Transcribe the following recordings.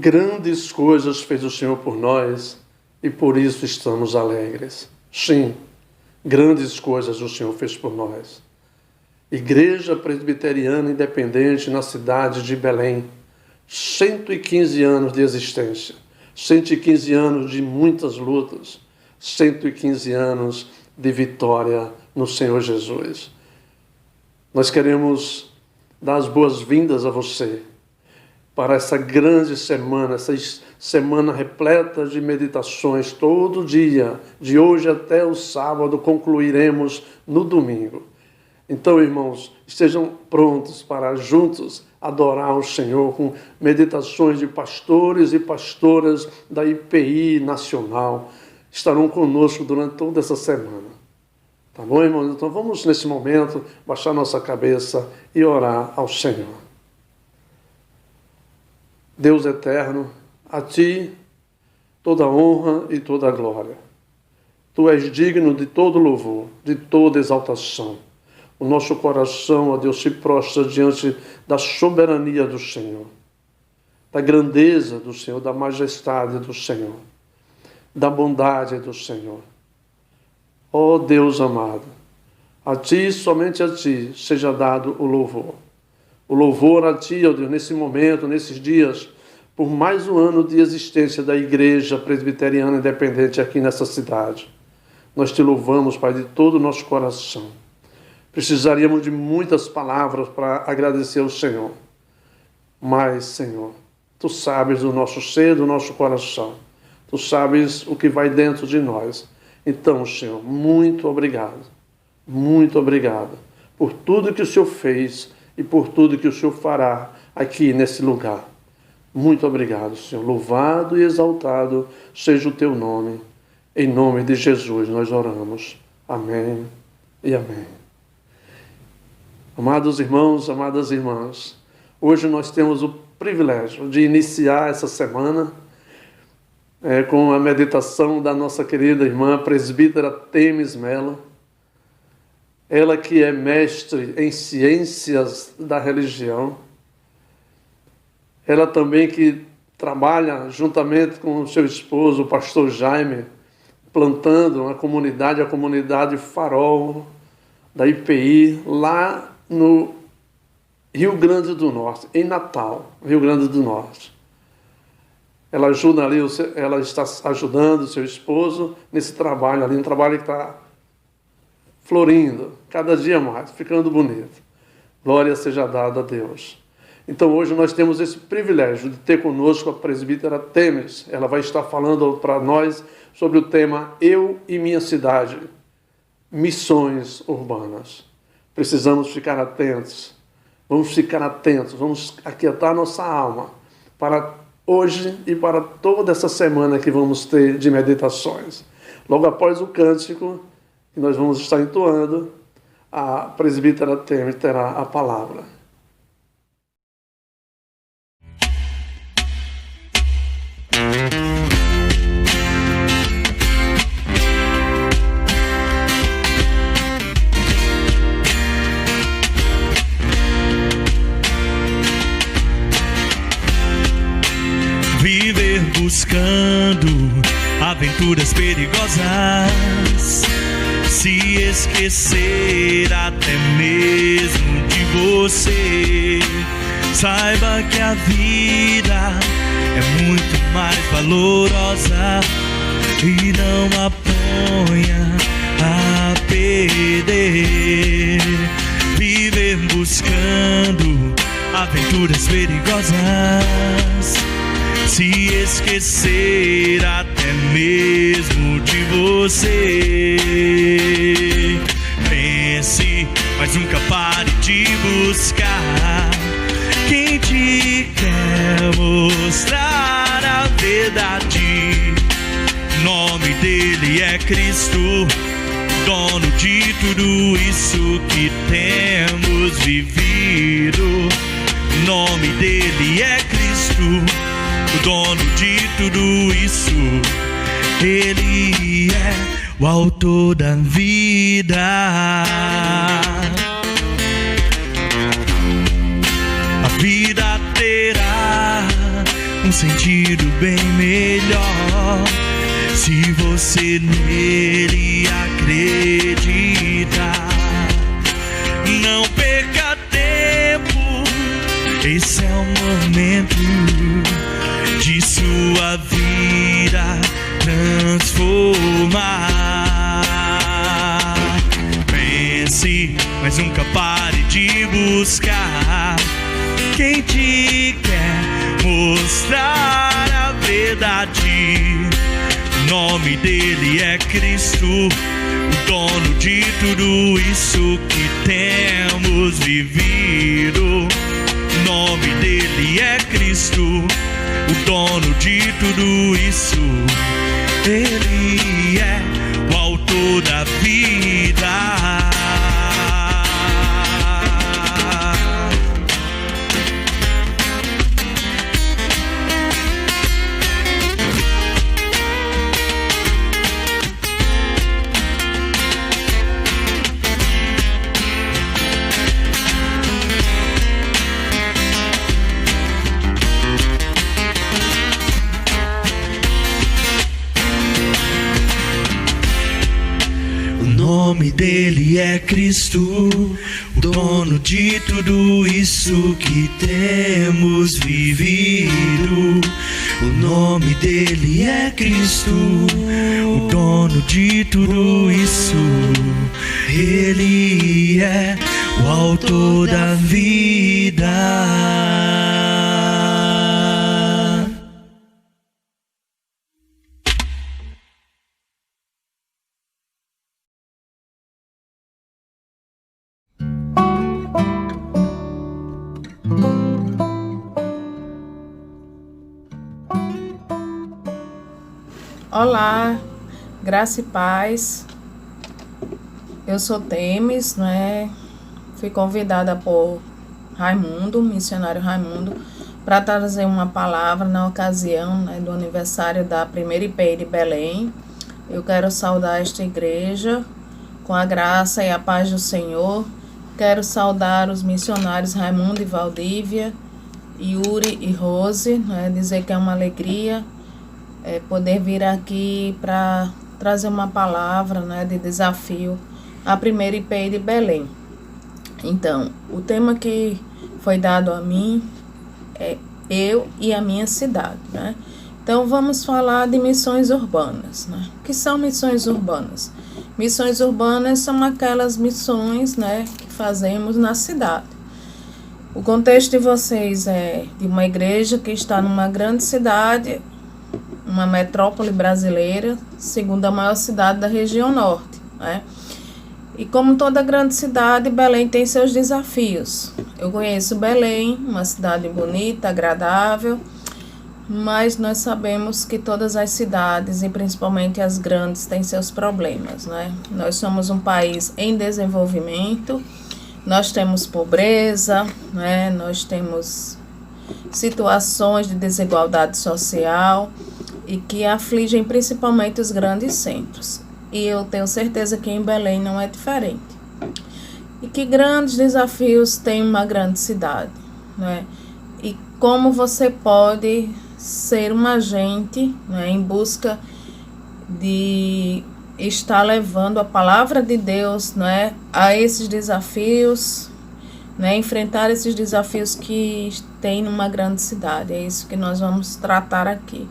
Grandes coisas fez o Senhor por nós e por isso estamos alegres. Sim, grandes coisas o Senhor fez por nós. Igreja Presbiteriana Independente na cidade de Belém. 115 anos de existência. 115 anos de muitas lutas. 115 anos de vitória no Senhor Jesus. Nós queremos dar as boas-vindas a você para essa grande semana, essa semana repleta de meditações. Todo dia, de hoje até o sábado, concluiremos no domingo. Então, irmãos, estejam prontos para juntos adorar o Senhor com meditações de pastores e pastoras da IPI Nacional. Estarão conosco durante toda essa semana. Tá bom, irmãos? Então vamos, nesse momento, baixar nossa cabeça e orar ao Senhor. Deus eterno, a Ti toda honra e toda glória. Tu és digno de todo louvor, de toda exaltação. O nosso coração, ó Deus, se prostra diante da soberania do Senhor, da grandeza do Senhor, da majestade do Senhor, da bondade do Senhor. Ó Deus amado, a Ti, somente a Ti, seja dado o louvor. O louvor a Ti, ó Deus, nesse momento, nesses dias, por mais um ano de existência da Igreja Presbiteriana Independente aqui nessa cidade. Nós Te louvamos, Pai, de todo o nosso coração. Precisaríamos de muitas palavras para agradecer ao Senhor. Mas, Senhor, Tu sabes do nosso ser, do nosso coração. Tu sabes o que vai dentro de nós. Então, Senhor, muito obrigado. Muito obrigado por tudo que o Senhor fez e por tudo que o Senhor fará aqui nesse lugar. Muito obrigado, Senhor. Louvado e exaltado seja o Teu nome. Em nome de Jesus nós oramos. Amém e amém. Amados irmãos, amadas irmãs, hoje nós temos o privilégio de iniciar essa semana com a meditação da nossa querida irmã presbítera Temis Mello. Ela que é mestre em ciências da religião. Ela também que trabalha juntamente com o seu esposo, o pastor Jaime, plantando uma comunidade, a comunidade Farol da IPI, lá no Rio Grande do Norte, em Natal, Rio Grande do Norte. Ela ajuda ali, ela está ajudando o seu esposo nesse trabalho ali, um trabalho que está florindo, cada dia mais, ficando bonito. Glória seja dada a Deus. Então hoje nós temos esse privilégio de ter conosco a presbítera Temis. Ela vai estar falando para nós sobre o tema Eu e Minha Cidade, missões urbanas. Precisamos ficar atentos, vamos aquietar nossa alma para hoje e para toda essa semana que vamos ter de meditações. Logo após o cântico que nós vamos estar entoando, a presbítera Temis terá a palavra. Viver buscando aventuras perigosas, se esquecer até mesmo de você. Saiba que a vida é muito mais valorosa e não a ponha a perder. Viver buscando aventuras perigosas, se esquecer até mesmo de você. Pense, mas nunca pare de buscar quem te quer mostrar a verdade. O nome dele é Cristo, dono de tudo isso que temos vivido. O nome dele é Cristo, o dono de tudo isso. Ele é o autor da vida. A vida terá um sentido bem melhor. Se você nele acreditar, não perca tempo. Esse é o momento de sua vida transformar. Pense, mas nunca pare de buscar quem te quer mostrar a verdade. O nome dele é Cristo, o dono de tudo isso que temos vivido. O nome dele é Cristo, o dono de tudo isso. Ele é o autor da vida. O nome dele é Cristo, o dono de tudo isso que temos vivido. O nome dele é Cristo, o dono de tudo isso. Ele é o autor da vida. Olá, graça e paz. Eu sou Temes, Fui convidada por Raimundo, missionário Raimundo, para trazer uma palavra na ocasião do aniversário da primeira IPEI de Belém. Eu quero saudar esta igreja com a graça e a paz do Senhor. Quero saudar os missionários Raimundo e Valdívia, Yuri e Rose, dizer que é uma alegria poder vir aqui para trazer uma palavra de desafio à primeira IPEI de Belém. Então, o tema que foi dado a mim é eu e a minha cidade. Então, vamos falar de missões urbanas. O que são missões urbanas? Missões urbanas são aquelas missões que fazemos na cidade. O contexto de vocês é de uma igreja que está numa grande cidade, uma metrópole brasileira, segunda maior cidade da região norte. E como toda grande cidade, Belém tem seus desafios. Eu conheço Belém, uma cidade bonita, agradável, mas nós sabemos que todas as cidades, e principalmente as grandes, têm seus problemas. Nós somos um país em desenvolvimento, nós temos pobreza, nós temos situações de desigualdade social e que afligem principalmente os grandes centros. E eu tenho certeza que em Belém não é diferente. E que grandes desafios tem uma grande cidade, E como você pode ser um agente, em busca de estar levando a palavra de Deus, a esses desafios, enfrentar esses desafios que tem numa grande cidade. É isso que nós vamos tratar aqui.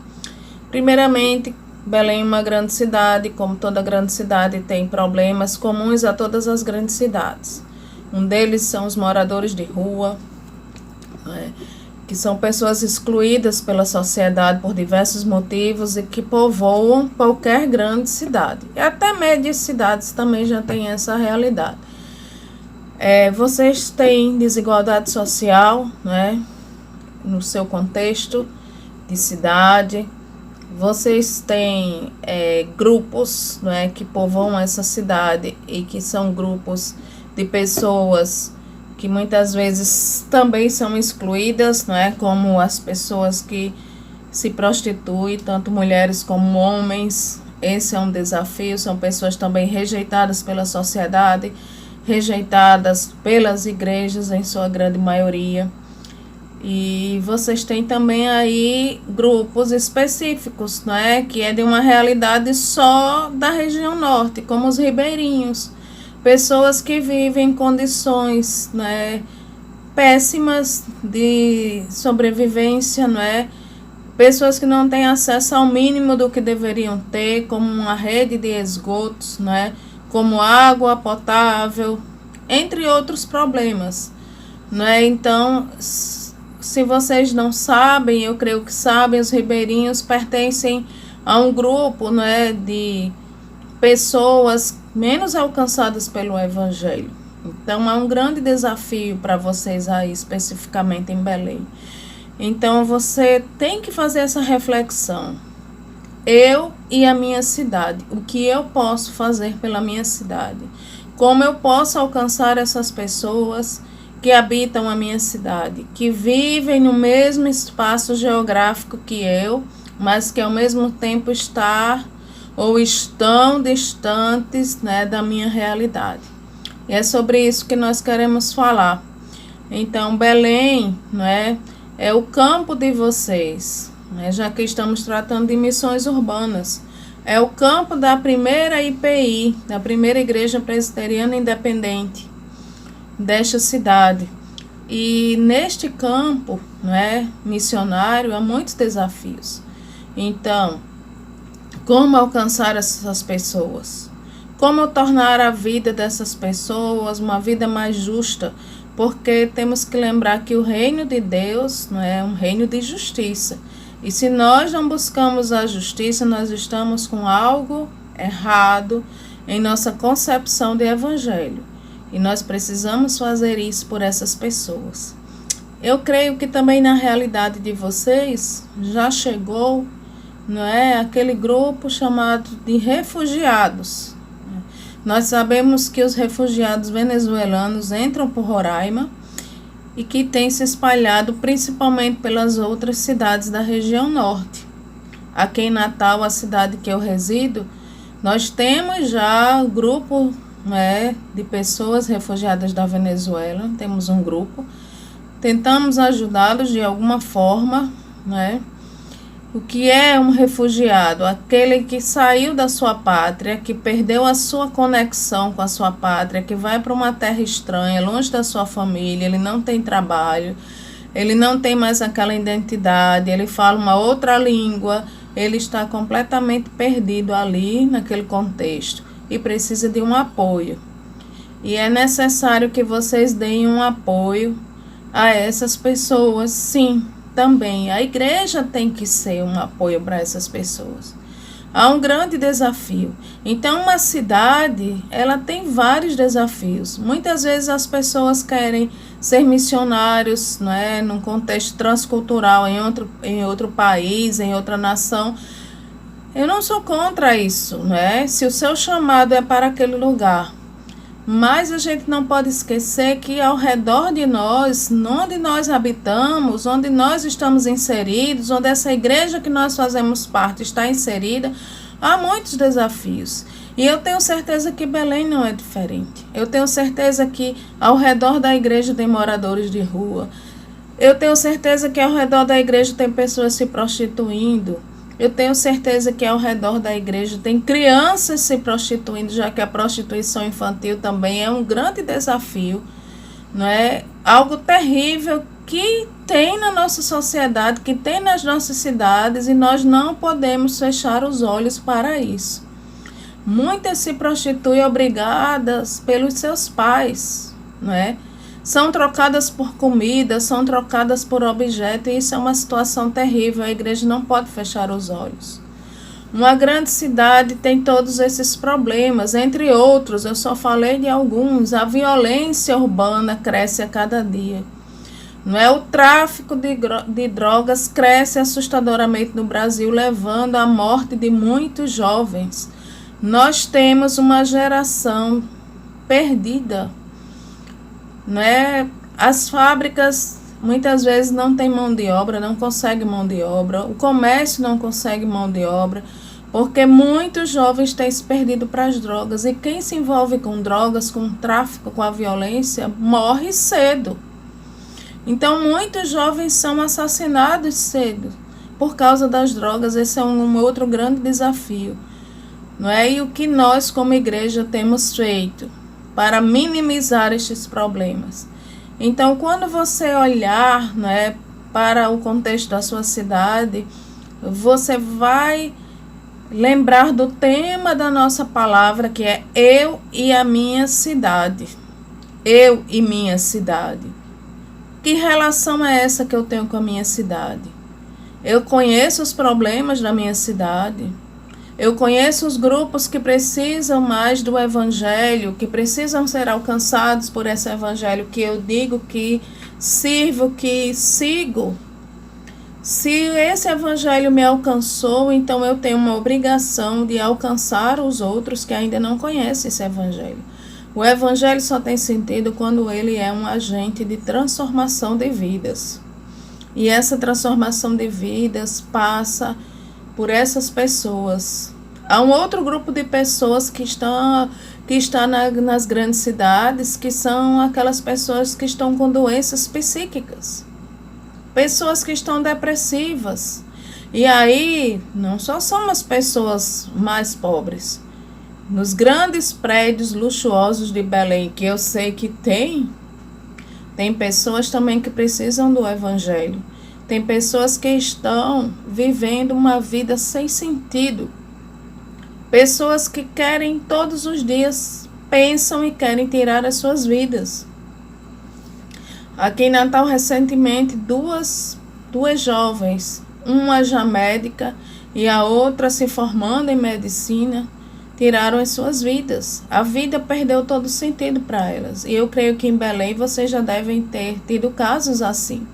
Primeiramente, Belém é uma grande cidade, como toda grande cidade tem problemas comuns a todas as grandes cidades. Um deles são os moradores de rua, que são pessoas excluídas pela sociedade por diversos motivos e que povoam qualquer grande cidade. E até médias cidades também já têm essa realidade. Vocês têm desigualdade social, no seu contexto de cidade. Vocês têm grupos que povoam essa cidade e que são grupos de pessoas que muitas vezes também são excluídas, como as pessoas que se prostituem, tanto mulheres como homens. Esse é um desafio, são pessoas também rejeitadas pela sociedade, rejeitadas pelas igrejas em sua grande maioria. E vocês têm também aí grupos específicos, né, que é de uma realidade só da região norte, como os ribeirinhos, pessoas que vivem em condições, né, péssimas de sobrevivência, né, pessoas que não têm acesso ao mínimo do que deveriam ter, como uma rede de esgotos, né, como água potável, entre outros problemas, né. Então, se vocês não sabem, eu creio que sabem, os ribeirinhos pertencem a um grupo, né, de pessoas menos alcançadas pelo Evangelho. Então, é um grande desafio para vocês aí, especificamente em Belém. Então, você tem que fazer essa reflexão. Eu e a minha cidade, o que eu posso fazer pela minha cidade? Como eu posso alcançar essas pessoas que habitam a minha cidade, que vivem no mesmo espaço geográfico que eu, mas que ao mesmo tempo estão distantes, né, da minha realidade. E é sobre isso que nós queremos falar. Então, Belém, né, é o campo de vocês, né, já que estamos tratando de missões urbanas. É o campo da primeira IPI, da primeira Igreja Presbiteriana Independente desta cidade. E neste campo, né, missionário, há muitos desafios. Então, como alcançar essas pessoas? Como tornar a vida dessas pessoas uma vida mais justa? Porque temos que lembrar que o reino de Deus não é um reino de justiça. E se nós não buscamos a justiça, nós estamos com algo errado em nossa concepção de evangelho. E nós precisamos fazer isso por essas pessoas. Eu creio que também na realidade de vocês já chegou, não é, aquele grupo chamado de refugiados. Nós sabemos que os refugiados venezuelanos entram por Roraima e que tem se espalhado principalmente pelas outras cidades da região norte. Aqui em Natal, a cidade que eu resido, nós temos já um grupo, né, de pessoas refugiadas da Venezuela, temos um grupo, tentamos ajudá-los de alguma forma, né. O que é um refugiado? Aquele que saiu da sua pátria, que perdeu a sua conexão com a sua pátria, que vai para uma terra estranha, longe da sua família, ele não tem trabalho, ele não tem mais aquela identidade, ele fala uma outra língua, ele está completamente perdido ali naquele contexto e precisa de um apoio. E é necessário que vocês deem um apoio a essas pessoas, sim, também. A igreja tem que ser um apoio para essas pessoas. Há um grande desafio. Então, uma cidade, ela tem vários desafios. Muitas vezes as pessoas querem ser missionários, né, num contexto transcultural, em outro país, em outra nação. Eu não sou contra isso, né? Se o seu chamado é para aquele lugar. Mas a gente não pode esquecer que ao redor de nós, onde nós habitamos, onde nós estamos inseridos, onde essa igreja que nós fazemos parte está inserida, há muitos desafios. E eu tenho certeza que Belém não é diferente. Eu tenho certeza que ao redor da igreja tem moradores de rua. Eu tenho certeza que ao redor da igreja tem pessoas se prostituindo. Eu tenho certeza que ao redor da igreja tem crianças se prostituindo, já que a prostituição infantil também é um grande desafio, não é? Algo terrível que tem na nossa sociedade, que tem nas nossas cidades, e nós não podemos fechar os olhos para isso. Muitas se prostituem obrigadas pelos seus pais, não é? São trocadas por comida, são trocadas por objeto, e isso é uma situação terrível. A igreja não pode fechar os olhos. Uma grande cidade tem todos esses problemas, entre outros, eu só falei de alguns. A violência urbana cresce a cada dia. Não é? O tráfico de drogas cresce assustadoramente no Brasil, levando à morte de muitos jovens. Nós temos uma geração perdida. Né? As fábricas muitas vezes não têm mão de obra, não conseguem mão de obra, o comércio não consegue mão de obra, porque muitos jovens têm se perdido para as drogas, e quem se envolve com drogas, com o tráfico, com a violência, morre cedo. Então, muitos jovens são assassinados cedo por causa das drogas. Esse é um outro grande desafio, não é? E o que nós, como igreja, temos feito para minimizar estes problemas? Então, quando você olhar, né, para o contexto da sua cidade, você vai lembrar do tema da nossa palavra, que é eu e a minha cidade. Eu e minha cidade. Que relação é essa que eu tenho com a minha cidade? Eu conheço os problemas da minha cidade. Eu conheço os grupos que precisam mais do evangelho, que precisam ser alcançados por esse evangelho que eu digo que sirvo, que sigo. Se esse evangelho me alcançou, então eu tenho uma obrigação de alcançar os outros que ainda não conhecem esse evangelho. O evangelho só tem sentido quando ele é um agente de transformação de vidas. E essa transformação de vidas passa por essas pessoas. Há um outro grupo de pessoas que está nas grandes cidades, que são aquelas pessoas que estão com doenças psíquicas. Pessoas que estão depressivas. E aí, não só são as pessoas mais pobres. Nos grandes prédios luxuosos de Belém, que eu sei que tem pessoas também que precisam do evangelho. Tem pessoas que estão vivendo uma vida sem sentido. Pessoas que querem todos os dias, pensam e querem tirar as suas vidas. Aqui em Natal, recentemente, duas jovens, uma já médica e a outra se formando em medicina, tiraram as suas vidas. A vida perdeu todo sentido para elas. E eu creio que em Belém vocês já devem ter tido casos assim.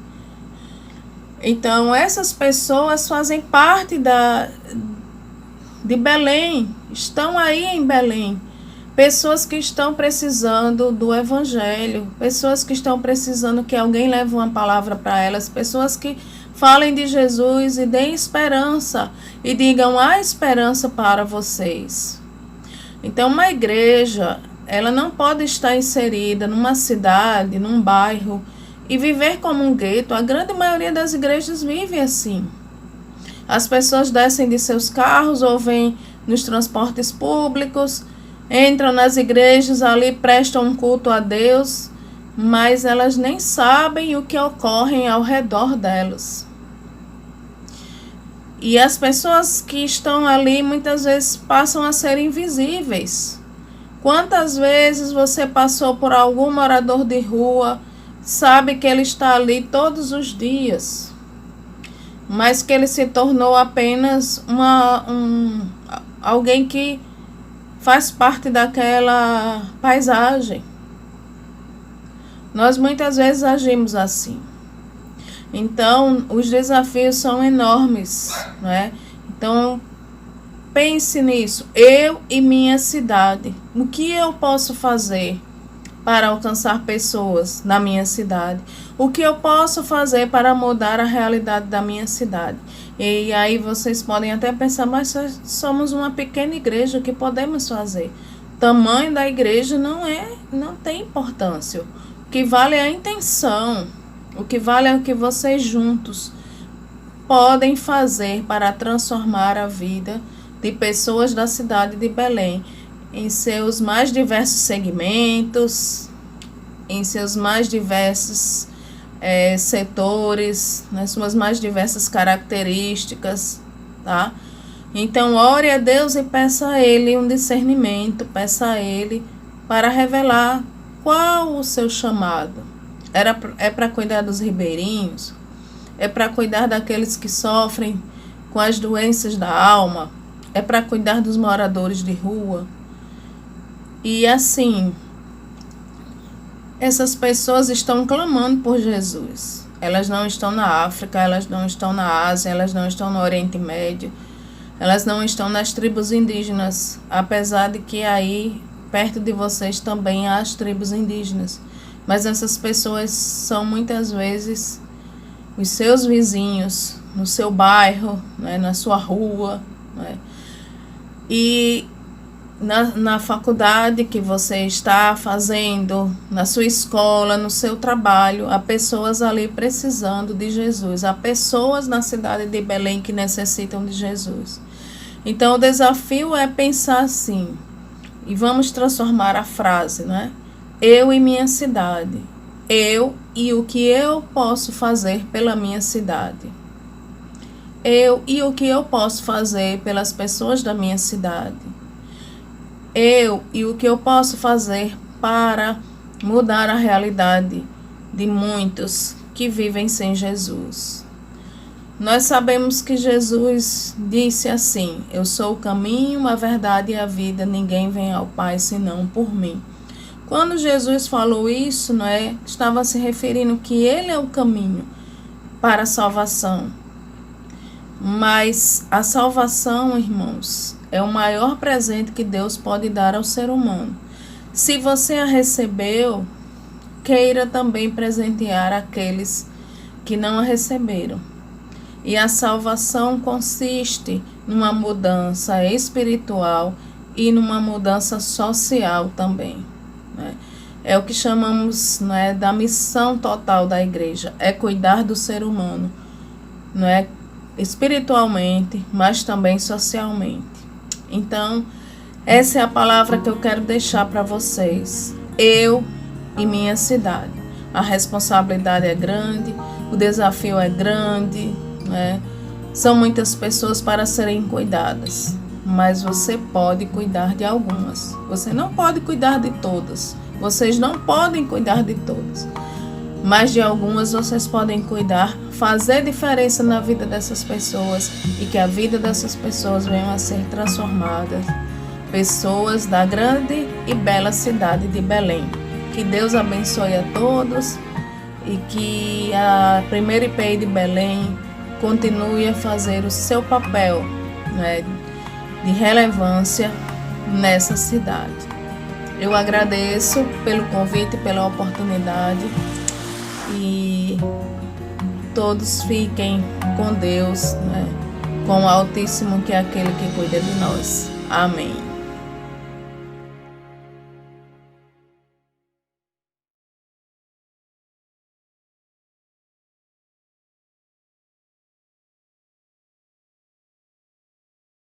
Então, essas pessoas fazem parte de Belém, estão aí em Belém. Pessoas que estão precisando do evangelho, pessoas que estão precisando que alguém leve uma palavra para elas, pessoas que falem de Jesus e deem esperança e digam: há esperança para vocês. Então, uma igreja, ela não pode estar inserida numa cidade, num bairro e viver como um gueto. A grande maioria das igrejas vive assim. As pessoas descem de seus carros ou vêm nos transportes públicos, entram nas igrejas, ali prestam um culto a Deus, mas elas nem sabem o que ocorre ao redor delas. E as pessoas que estão ali muitas vezes passam a ser invisíveis. Quantas vezes você passou por algum morador de rua, sabe que ele está ali todos os dias, mas que ele se tornou apenas alguém que faz parte daquela paisagem. Nós muitas vezes agimos assim. Então, os desafios são enormes, não é? Então, pense nisso. Eu e minha cidade. O que eu posso fazer para alcançar pessoas na minha cidade? O que eu posso fazer para mudar a realidade da minha cidade? E aí vocês podem até pensar: mas somos uma pequena igreja, o que podemos fazer? O tamanho da igreja não tem importância. O que vale é a intenção. O que vale é o que vocês juntos podem fazer para transformar a vida de pessoas da cidade de Belém em seus mais diversos segmentos, em seus mais diversos setores, nas suas mais diversas características, tá? Então, ore a Deus e peça a Ele um discernimento, peça a Ele para revelar qual o seu chamado. É para cuidar dos ribeirinhos? É para cuidar daqueles que sofrem com as doenças da alma? É para cuidar dos moradores de rua? E assim, essas pessoas estão clamando por Jesus. Elas não estão na África, elas não estão na Ásia, elas não estão no Oriente Médio, elas não estão nas tribos indígenas, apesar de que aí, perto de vocês, também há as tribos indígenas. Mas essas pessoas são muitas vezes os seus vizinhos, no seu bairro, né, na sua rua, né? E na faculdade que você está fazendo, na sua escola, no seu trabalho, há pessoas ali precisando de Jesus, há pessoas na cidade de Belém que necessitam de Jesus. Então o desafio é pensar assim, e vamos transformar a frase, né? Eu e minha cidade, eu e o que eu posso fazer pela minha cidade. Eu e o que eu posso fazer pelas pessoas da minha cidade. Eu e o que eu posso fazer para mudar a realidade de muitos que vivem sem Jesus. Nós sabemos que Jesus disse assim: eu sou o caminho, a verdade e a vida, ninguém vem ao Pai senão por mim. Quando Jesus falou isso, estava se referindo que ele é o caminho para a salvação. Mas a salvação, irmãos, é o maior presente que Deus pode dar ao ser humano. Se você a recebeu, queira também presentear aqueles que não a receberam. E a salvação consiste numa mudança espiritual e numa mudança social também. É o que chamamos da missão total da igreja, é cuidar do ser humano, espiritualmente, mas também socialmente. Então, essa é a palavra que eu quero deixar para vocês. Eu e minha cidade. A responsabilidade é grande, o desafio é grande, São muitas pessoas para serem cuidadas, mas você pode cuidar de algumas. Você não pode cuidar de todas. Vocês não podem cuidar de todas. Mas de algumas vocês podem cuidar, fazer diferença na vida dessas pessoas e que a vida dessas pessoas venham a ser transformadas. Pessoas da grande e bela cidade de Belém. Que Deus abençoe a todos e que a primeira IPI de Belém continue a fazer o seu papel de relevância nessa cidade. Eu agradeço pelo convite, pela oportunidade. E todos fiquem com Deus, com o Altíssimo, que é aquele que cuida de nós. Amém.